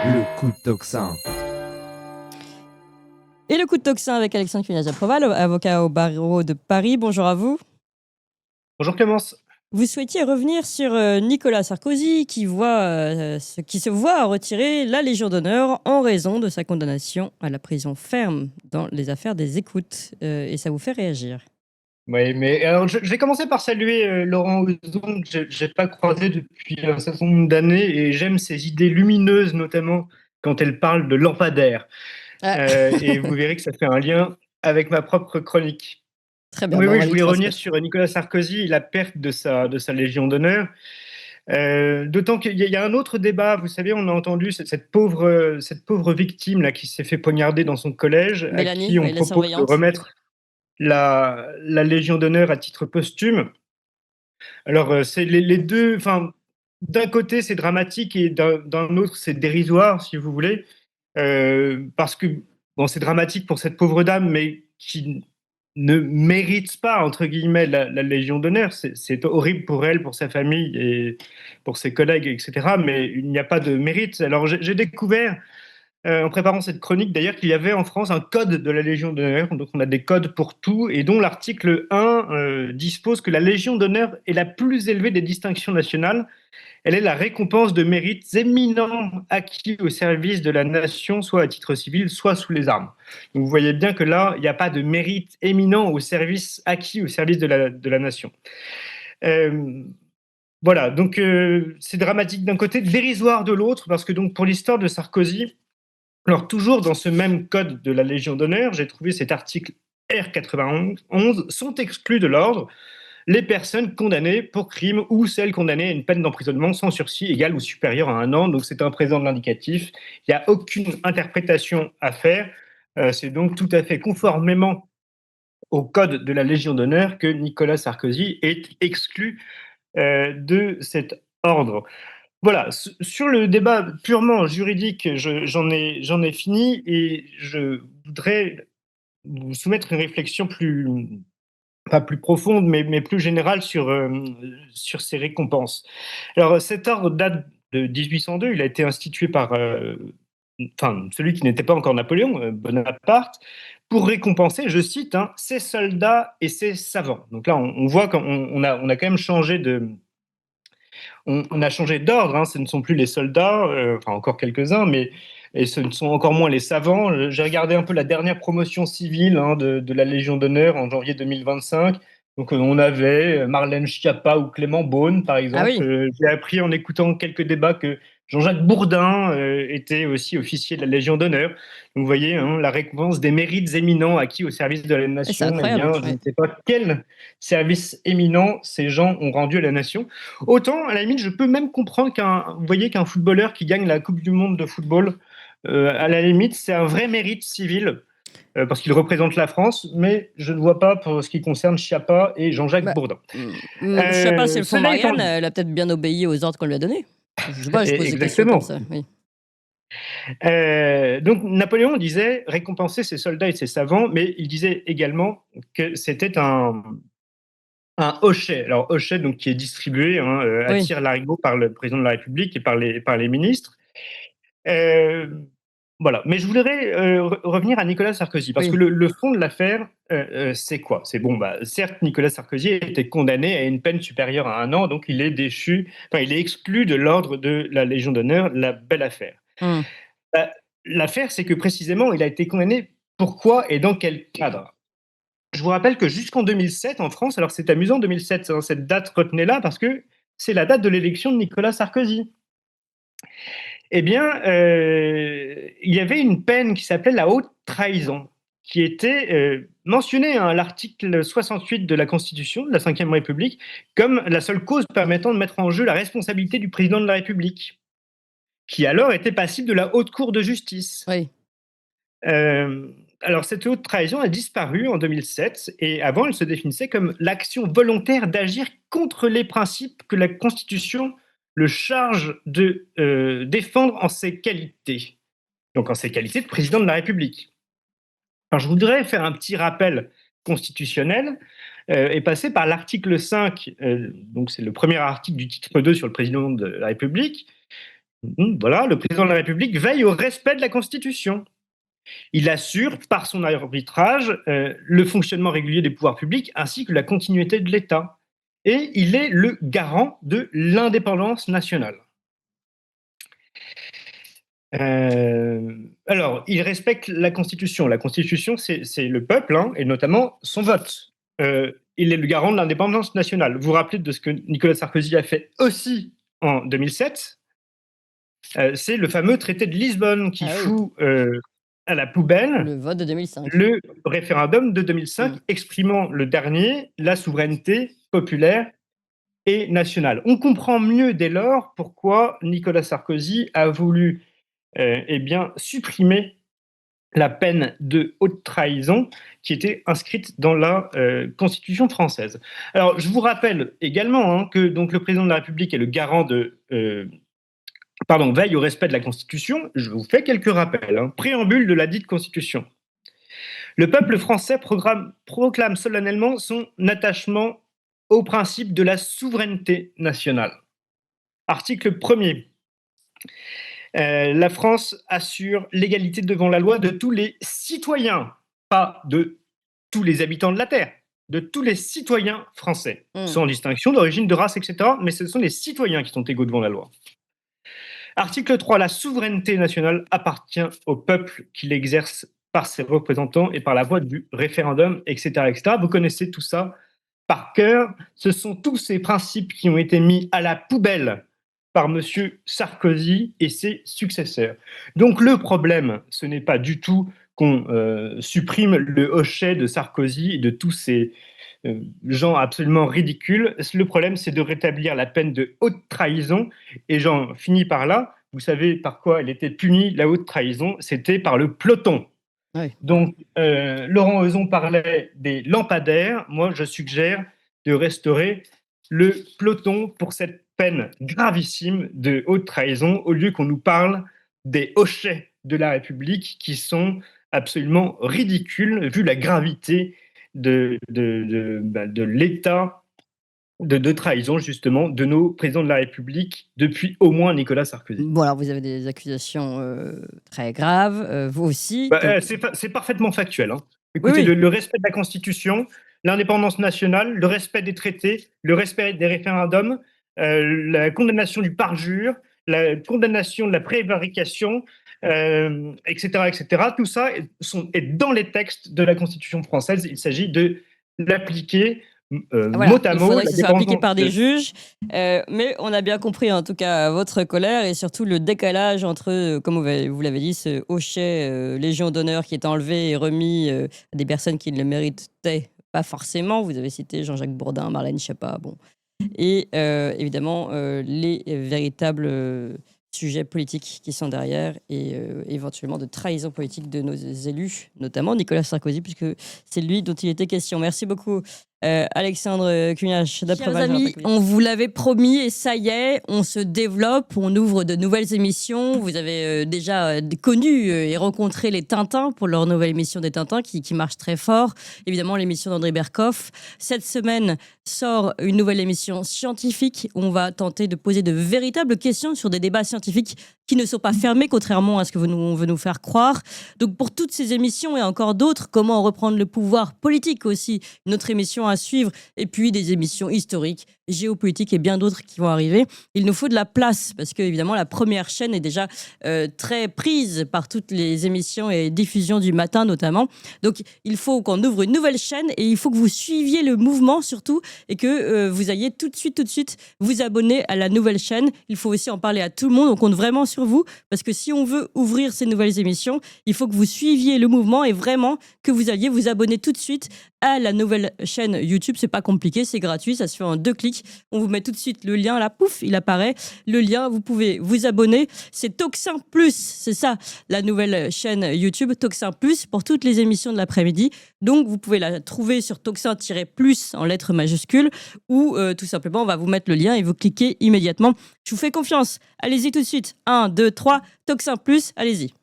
Le coup de tocsin. Et le coup de tocsin avec Alexandre Cugnaz-Aproval, avocat au barreau de Paris. Bonjour à vous. Bonjour Clémence. Vous souhaitiez revenir sur Nicolas Sarkozy qui se voit retirer la Légion d'honneur en raison de sa condamnation à la prison ferme dans les affaires des écoutes. Et ça vous fait réagir. Oui, mais alors je vais commencer par saluer Laurent Ouzon, que j'ai pas croisé depuis un certain nombre d'années, et j'aime ses idées lumineuses, notamment quand elle parle de lampadaire. Et vous verrez que ça fait un lien avec ma propre chronique. Très bien, Oui, on oui, va je lui voulais revenir transmettre. sur Nicolas Sarkozy et la perte de sa Légion d'honneur. D'autant qu'il y a un autre débat, vous savez, on a entendu cette pauvre victime là qui s'est fait poignarder dans son collège, à Mélanie, qui on oui, la propose de surveillante. remettre la Légion d'honneur à titre posthume. Alors, c'est les deux, enfin, d'un côté, c'est dramatique et d'un autre, c'est dérisoire, si vous voulez, parce que, bon, c'est dramatique pour cette pauvre dame, mais qui ne mérite pas, entre guillemets, la Légion d'honneur. C'est horrible pour elle, pour sa famille et pour ses collègues, etc., mais il n'y a pas de mérite. Alors, j'ai découvert en préparant cette chronique d'ailleurs qu'il y avait en France un code de la Légion d'honneur, donc on a des codes pour tout, et dont l'article 1 dispose que la Légion d'honneur est la plus élevée des distinctions nationales. Elle est la récompense de mérites éminents acquis au service de la nation, soit à titre civil, soit sous les armes. Donc vous voyez bien que là, il n'y a pas de mérite éminent au service acquis au service de la nation. Euh, voilà, donc c'est dramatique d'un côté, dérisoire de l'autre, parce que donc pour l'histoire de Sarkozy, alors, toujours dans ce même code de la Légion d'honneur, j'ai trouvé cet article R91, sont exclus de l'ordre les personnes condamnées pour crime ou celles condamnées à une peine d'emprisonnement sans sursis égale ou supérieure à un an. Donc, c'est un présent de l'indicatif. Il n'y a aucune interprétation à faire. C'est donc tout à fait conformément au code de la Légion d'honneur que Nicolas Sarkozy est exclu de cet ordre. Voilà, sur le débat purement juridique, j'en ai fini et je voudrais vous soumettre une réflexion pas plus profonde, mais plus générale sur ces récompenses. Alors, cet ordre date de 1802, il a été institué par celui qui n'était pas encore Napoléon, Bonaparte, pour récompenser, je cite, hein, ses soldats et ses savants. Donc là, on voit qu'on a quand même changé on a changé d'ordre, hein, ce ne sont plus les soldats, enfin encore quelques-uns, mais et ce ne sont encore moins les savants. J'ai regardé un peu la dernière promotion civile hein, de la Légion d'honneur en janvier 2025. Donc on avait Marlène Schiappa ou Clément Beaune, par Ah exemple. oui, J'ai appris en écoutant quelques débats que Jean-Jacques Bourdin était aussi officier de la Légion d'honneur. Donc vous voyez, hein, la récompense des mérites éminents acquis au service de la c'est nation. Eh incroyable. bien, je Ouais. ne sais pas quel service éminent ces gens ont rendu à la nation. Autant, à la limite, je peux même comprendre vous voyez, qu'un footballeur qui gagne la Coupe du Monde de football, à la limite, c'est un vrai mérite civil, parce qu'il représente la France, mais je ne vois pas pour ce qui concerne Chiappa et Jean-Jacques Bah, Bourdin. je sais pas si le fond Cela étant Marianne, dit, elle a peut-être bien obéi aux ordres qu'on lui a donnés. Je sais pas, je pose des questions comme exactement. ça. Oui. Donc Napoléon disait récompenser ses soldats et ses savants, mais il disait également que c'était un hochet. Alors hochet donc qui est distribué hein, à Oui. tire-larigot par le président de la République et par les ministres. Euh, voilà. Mais je voudrais revenir à Nicolas Sarkozy, parce que Oui. le fond de l'affaire, c'est quoi? C'est bon, bah, certes, Nicolas Sarkozy a été condamné à une peine supérieure à un an, donc il est déchu, enfin, il est exclu de l'ordre de la Légion d'honneur, la belle affaire. Mmh. Bah, l'affaire, c'est que précisément, il a été condamné pourquoi et dans quel cadre? Je vous rappelle que jusqu'en 2007, en France, alors c'est amusant 2007, hein, cette date, retenez-la, parce que c'est la date de l'élection de Nicolas Sarkozy. Eh bien, il y avait une peine qui s'appelait la haute trahison, qui était mentionnée à l'article 68 de la Constitution de la Ve République comme la seule cause permettant de mettre en jeu la responsabilité du président de la République, qui alors était passible de la haute cour de justice. Oui. Alors, cette haute trahison a disparu en 2007 et avant, elle se définissait comme l'action volontaire d'agir contre les principes que la Constitution le charge de défendre en ses qualités, donc en ses qualités de président de la République. Alors, je voudrais faire un petit rappel constitutionnel et passer par l'article 5, donc c'est le premier article du titre 2 sur le président de la République, Voilà, le président de la République veille au respect de la Constitution. Il assure, par son arbitrage, le fonctionnement régulier des pouvoirs publics ainsi que la continuité de l'État. Et il est le garant de l'indépendance nationale. Alors, il respecte la Constitution. La Constitution, c'est le peuple, hein, et notamment son vote. Il est le garant de l'indépendance nationale. Vous vous rappelez de ce que Nicolas Sarkozy a fait aussi en 2007. C'est le fameux traité de Lisbonne qui fout à la poubelle le vote de 2005. Le référendum de 2005 exprimant le dernier la souveraineté populaire et nationale. On comprend mieux dès lors pourquoi Nicolas Sarkozy a voulu supprimer la peine de haute trahison qui était inscrite dans la Constitution française. Alors, je vous rappelle également que donc, le président de la République est le garant veille au respect de la Constitution. Je vous fais quelques rappels. Préambule de la dite Constitution. Le peuple français proclame solennellement son attachement au principe de la souveraineté nationale. Article 1er. La France assure l'égalité devant la loi de tous les citoyens, pas de tous les habitants de la Terre, de tous les citoyens français, sans distinction d'origine, de race, etc. Mais ce sont les citoyens qui sont égaux devant la loi. Article 3. La souveraineté nationale appartient au peuple qui l'exerce par ses représentants et par la voie du référendum, etc., etc. Vous connaissez tout ça par cœur. Ce sont tous ces principes qui ont été mis à la poubelle par M. Sarkozy et ses successeurs. Donc le problème, ce n'est pas du tout qu'on supprime le hochet de Sarkozy et de tous ces gens absolument ridicules. Le problème, c'est de rétablir la peine de haute trahison. Et j'en finis par là. Vous savez par quoi elle était punie, la haute trahison? C'était par le peloton. Oui. Donc, Laurent Heuson parlait des lampadaires. Moi, je suggère de restaurer le peloton pour cette peine gravissime de haute trahison, au lieu qu'on nous parle des hochets de la République qui sont absolument ridicules, vu la gravité de l'état de trahison, justement, de nos présidents de la République depuis au moins Nicolas Sarkozy. Bon, alors vous avez des accusations très graves, vous aussi. C'est parfaitement factuel. Écoutez, oui. Le respect de la Constitution, l'indépendance nationale, le respect des traités, le respect des référendums, la condamnation du parjure, la condamnation de la prévarication, etc., etc. Tout ça est dans les textes de la Constitution française. Il s'agit de l'appliquer voilà, mot à mot. Il faudrait que ce soit appliqué par des juges. Mais on a bien compris, en tout cas, votre colère et surtout le décalage entre, comme vous l'avez dit, ce hochet Légion d'honneur qui est enlevé et remis à des personnes qui ne le méritaient pas forcément. Vous avez cité Jean-Jacques Bourdin, Marlène Schiappa, bon. Et évidemment, les véritables sujets politiques qui sont derrière et éventuellement de trahison politique de nos élus, notamment Nicolas Sarkozy, puisque c'est lui dont il était question. Merci beaucoup. Alexandre Cugnache, Chers amis, on vous l'avait promis et ça y est, on se développe, on ouvre de nouvelles émissions. Vous avez déjà connu et rencontré les Tintins pour leur nouvelle émission des Tintins qui marche très fort. Évidemment, l'émission d'André Berkoff. Cette semaine sort une nouvelle émission scientifique où on va tenter de poser de véritables questions sur des débats scientifiques qui ne sont pas fermés, contrairement à ce que on veut nous faire croire. Donc pour toutes ces émissions et encore d'autres, comment reprendre le pouvoir politique aussi, une autre émission à suivre, et puis des émissions historiques, géopolitiques et bien d'autres qui vont arriver. Il nous faut de la place parce que évidemment la première chaîne est déjà très prise par toutes les émissions et diffusions du matin notamment. Donc il faut qu'on ouvre une nouvelle chaîne et il faut que vous suiviez le mouvement surtout et que vous alliez tout de suite vous abonner à la nouvelle chaîne. Il faut aussi en parler à tout le monde. On compte vraiment sur vous parce que si on veut ouvrir ces nouvelles émissions, il faut que vous suiviez le mouvement et vraiment que vous alliez vous abonner tout de suite à la nouvelle chaîne YouTube. C'est pas compliqué, c'est gratuit, ça se fait en 2 clics. On vous met tout de suite le lien là, pouf, il apparaît. Le lien, vous pouvez vous abonner. C'est Toxin Plus, c'est ça, la nouvelle chaîne YouTube Toxin Plus pour toutes les émissions de l'après-midi. Donc vous pouvez la trouver sur Toxin-Plus en lettres majuscules ou tout simplement on va vous mettre le lien et vous cliquez immédiatement. Je vous fais confiance. Allez-y tout de suite. 1, 2, 3, Toxin Plus, allez-y.